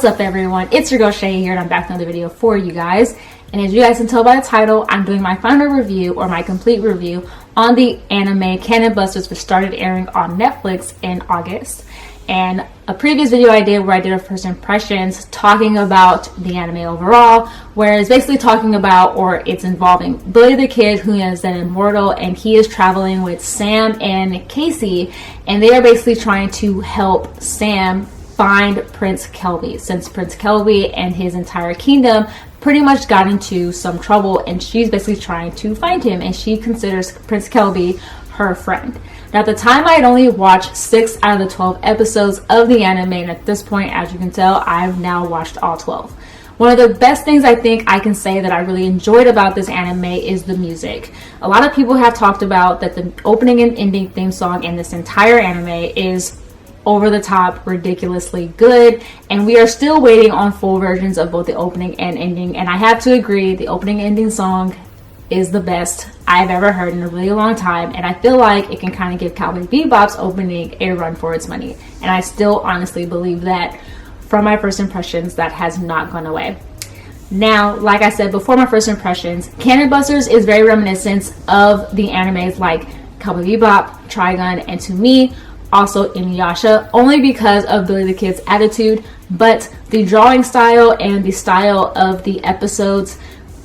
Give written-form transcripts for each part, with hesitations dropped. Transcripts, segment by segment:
What's up everyone, it's your girl Shay here and I'm back with another video for you guys. And as you guys can tell by the title, I'm doing my final review or my complete review on the anime Cannon Busters, which started airing on Netflix in August. And a previous video I did where I did a first impressions talking about the anime overall, where it's basically talking about, or it's involving Billy the Kid, who is an immortal, and he is traveling with Sam and Casey, and they are basically trying to help Sam find Prince Kelby, since Prince Kelby and his entire kingdom pretty much got into some trouble, and she's basically trying to find him, and she considers Prince Kelby her friend. Now at the time I had only watched 6 out of the 12 episodes of the anime, and at this point, as you can tell, I've now watched all 12. One of the best things I think I can say that I really enjoyed about this anime is the music. A lot of people have talked about that the opening and ending theme song in this entire anime is over the top, ridiculously good, and we are still waiting on full versions of both the opening and ending, and I have to agree, the opening and ending song is the best I've ever heard in a really long time, and I feel like it can kind of give Cowboy Bebop's opening a run for its money, and I still honestly believe that from my first impressions that has not gone away. Now, like I said before, my first impressions, Cannon Busters is very reminiscent of the animes like Cowboy Bebop, Trigun, and to me also Inuyasha, only because of Billy the Kid's attitude, but the drawing style and the style of the episodes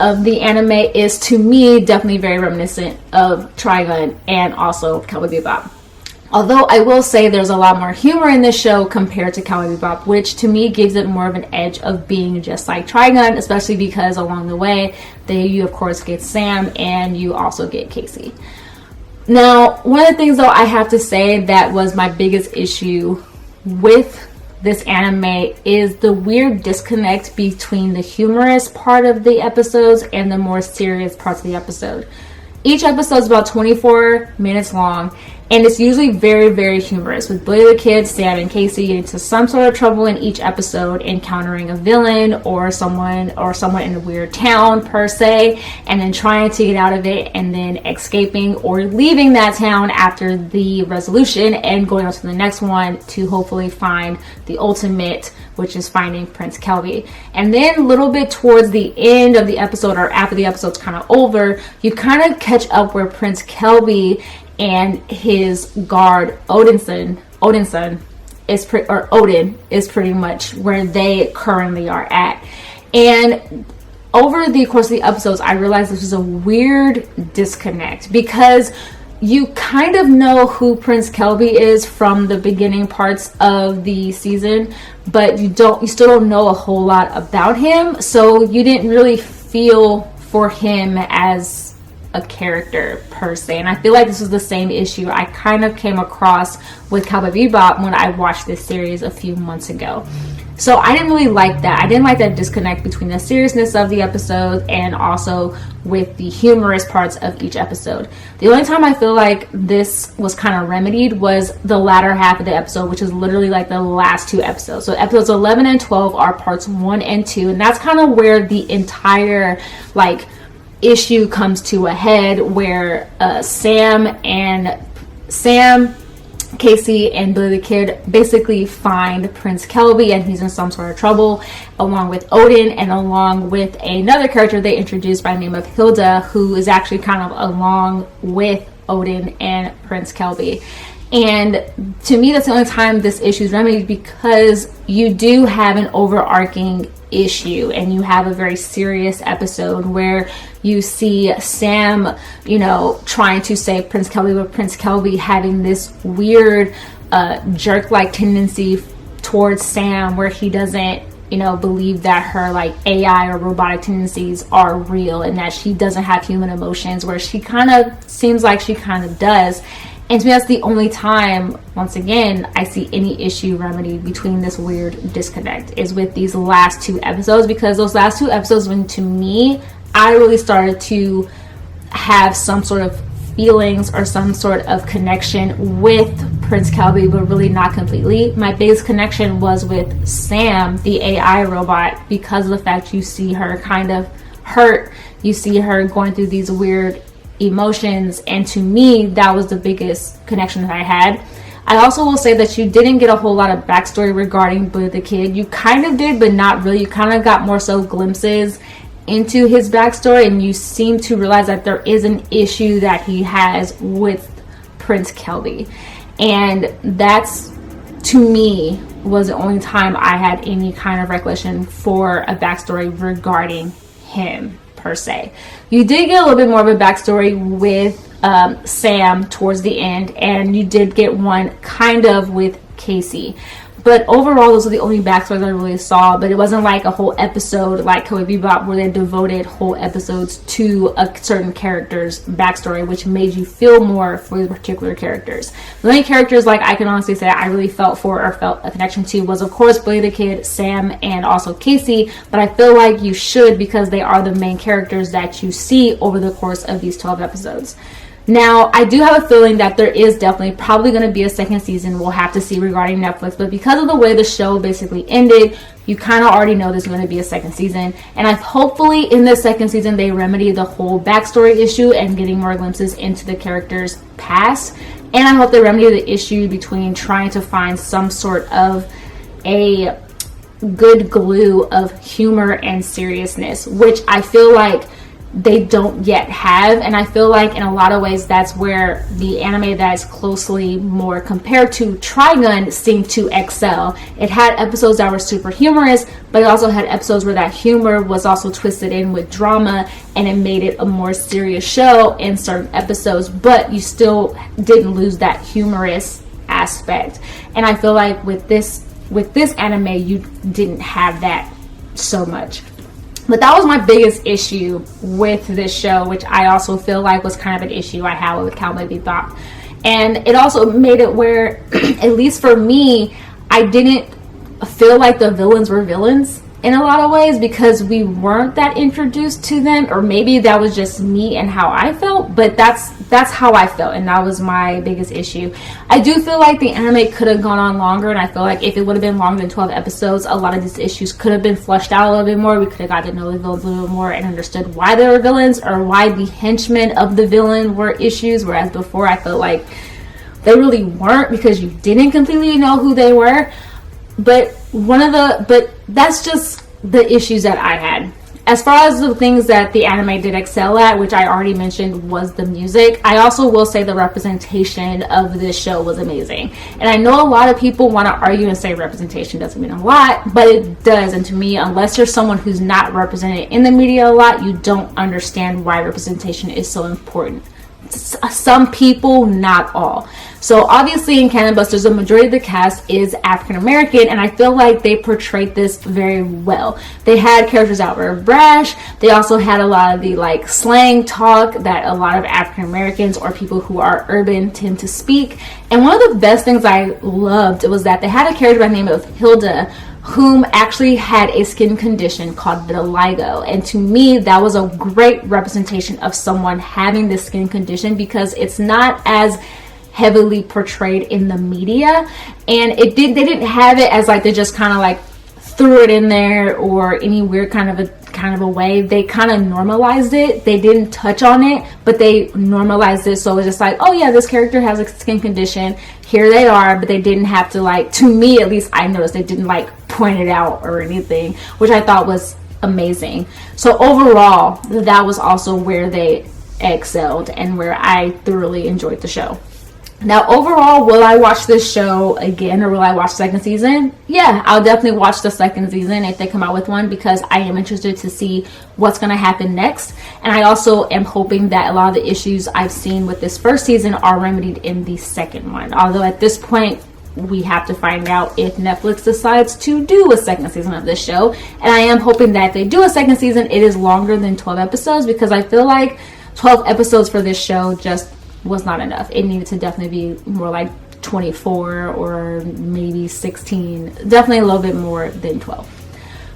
of the anime is to me definitely very reminiscent of Trigun and also Cowboy Bebop. Although I will say there's a lot more humor in this show compared to Cowboy Bebop, which to me gives it more of an edge of being just like Trigun, especially because along the way you of course get Sam and you also get Casey. Now, one of the things though I have to say that was my biggest issue with this anime is the weird disconnect between the humorous part of the episodes and the more serious parts of the episode. Each episode is about 24 minutes long, and it's usually very, very humorous, with Billy the Kid, Sam, and Casey getting into some sort of trouble in each episode, encountering a villain or someone in a weird town per se, and then trying to get out of it, and then escaping or leaving that town after the resolution and going on to the next one to hopefully find the ultimate, which is finding Prince Kelby. And then a little bit towards the end of the episode, or after the episode's kind of over, you kind of catch up where Prince Kelby and his guard Odin is pretty much where they currently are at. And over the course of the episodes, I realized this was a weird disconnect, because you kind of know who Prince Kelby is from the beginning parts of the season, but you still don't know a whole lot about him, so you didn't really feel for him as a character per se. And I feel like this was the same issue I kind of came across with Cowboy Bebop when I watched this series a few months ago. So I didn't really like that. I didn't like that disconnect between the seriousness of the episode and also with the humorous parts of each episode. The only time I feel like this was kind of remedied was the latter half of the episode, which is literally like the last 2 episodes. So episodes 11 and 12 are parts 1 and 2, and that's kind of where the entire issue comes to a head, where Sam, Casey, and Billy the Kid basically find Prince Kelby, and he's in some sort of trouble, along with Odin and along with another character they introduced by the name of Hilda, who is actually kind of along with Odin and Prince Kelby. And to me, that's the only time this issue is remedied, because you do have an overarching issue and you have a very serious episode where you see Sam, trying to save Prince Kelby, but Prince Kelby having this weird jerk-like tendency towards Sam, where he doesn't believe that her AI or robotic tendencies are real, and that she doesn't have human emotions, where she kind of seems like she kind of does. And to me, that's the only time, once again, I see any issue remedied between this weird disconnect, is with these last 2 episodes, because those last 2 episodes, when to me, I really started to have some sort of feelings or some sort of connection with Prince Kelby, but really not completely. My biggest connection was with Sam, the AI robot, because of the fact you see her kind of hurt, you see her going through these weird emotions, and to me that was the biggest connection that I had. I also will say that you didn't get a whole lot of backstory regarding Billy the Kid. You kind of did, but not really. You kind of got more so glimpses into his backstory, and you seem to realize that there is an issue that he has with Prince Kelby. And that's, to me, was the only time I had any kind of recollection for a backstory regarding him per se. You did get a little bit more of a backstory with Sam towards the end, and you did get one kind of with Casey. But overall, those are the only backstories I really saw. But it wasn't like a whole episode like Cowboy Bebop where they devoted whole episodes to a certain character's backstory, which made you feel more for the particular characters. The only characters like I can honestly say I really felt for or felt a connection to was, of course, Billy the Kid, Sam, and also Casey. But I feel like you should, because they are the main characters that you see over the course of these 12 episodes. Now, I do have a feeling that there is definitely probably going to be a second season. We'll have to see regarding Netflix. But because of the way the show basically ended, you kind of already know there's going to be a second season. And hopefully in the second season, they remedy the whole backstory issue and getting more glimpses into the characters' past. And I hope they remedy the issue between trying to find some sort of a good glue of humor and seriousness, which I feel like they don't yet have. And I feel like in a lot of ways that's where the anime that is closely more compared to Trigun seemed to excel. It had episodes that were super humorous, but it also had episodes where that humor was also twisted in with drama, and it made it a more serious show in certain episodes, but you still didn't lose that humorous aspect. And I feel like with this anime, you didn't have that so much. But that was my biggest issue with this show, which I also feel like was kind of an issue I had with Cowboy Bebop. And it also made it where, at least for me, I didn't feel like the villains were villains in a lot of ways, because we weren't that introduced to them, or maybe that was just me and how I felt, but that's how I felt, and that was my biggest issue. I do feel like the anime could have gone on longer, and I feel like if it would have been longer than 12 episodes, a lot of these issues could have been fleshed out a little bit more. We could have got to know the villains a little bit more and understood why they were villains, or why the henchmen of the villain were issues, whereas before I felt like they really weren't, because you didn't completely know who they were. But that's just the issues that I had. As far as the things that the anime did excel at, which I already mentioned, was the music. I also will say the representation of this show was amazing. And I know a lot of people want to argue and say representation doesn't mean a lot, but it does. And to me, unless you're someone who's not represented in the media a lot, you don't understand why representation is so important. Some people, not all. So obviously in Cannon Busters, the majority of the cast is African American, and I feel like they portrayed this very well. They had characters that were brash. They also had a lot of the like slang talk that a lot of African Americans or people who are urban tend to speak. And one of the best things I loved was that they had a character by the name of Hilda, whom actually had a skin condition called vitiligo. And to me, that was a great representation of someone having this skin condition, because it's not as heavily portrayed in the media. And they didn't have it as like they just kind of like threw it in there or any weird kind of a way. They kind of normalized it. They didn't touch on it, but they normalized it. So it was just like, oh yeah, this character has a skin condition. Here they are, but they didn't have to, like, to me at least, I noticed they didn't like point it out or anything, which I thought was amazing. So overall, that was also where they excelled and where I thoroughly enjoyed the show. Now, overall, will I watch this show again, or will I watch the second season? Yeah, I'll definitely watch the second season if they come out with one, because I am interested to see what's going to happen next. And I also am hoping that a lot of the issues I've seen with this first season are remedied in the second one. Although at this point, we have to find out if Netflix decides to do a second season of this show. And I am hoping that if they do a second season, it is longer than 12 episodes, because I feel like 12 episodes for this show just was not enough. It needed to definitely be more like 24 or maybe 16, definitely a little bit more than 12.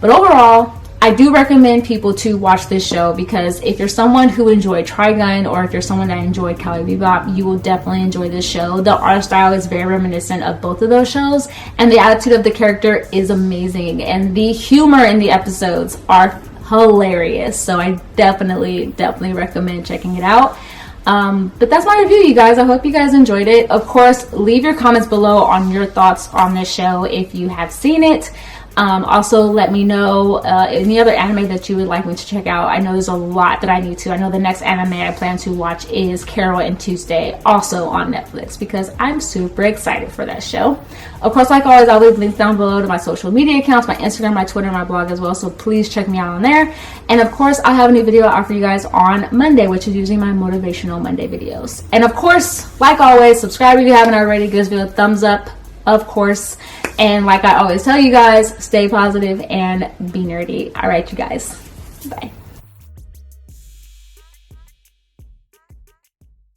But overall, I do recommend people to watch this show, because if you're someone who enjoyed Trigun, or if you're someone that enjoyed Cowboy Bebop, you will definitely enjoy this show. The art style is very reminiscent of both of those shows, and the attitude of the character is amazing, and the humor in the episodes are hilarious. So I definitely recommend checking it out. But that's my review, you guys. I hope you guys enjoyed it. Of course, leave your comments below on your thoughts on this show if you have seen it. Also, let me know any other anime that you would like me to check out. I know there's a lot that I need to. I know the next anime I plan to watch is Carol and Tuesday, also on Netflix, because I'm super excited for that show. Of course, like always, I'll leave links down below to my social media accounts, my Instagram, my Twitter, my blog as well, so please check me out on there. And of course, I'll have a new video out for you guys on Monday, which is usually my motivational Monday videos. And of course, like always, subscribe if you haven't already. Give this video a thumbs up, of course. And like I always tell you guys, stay positive and be nerdy. All right, you guys. Bye.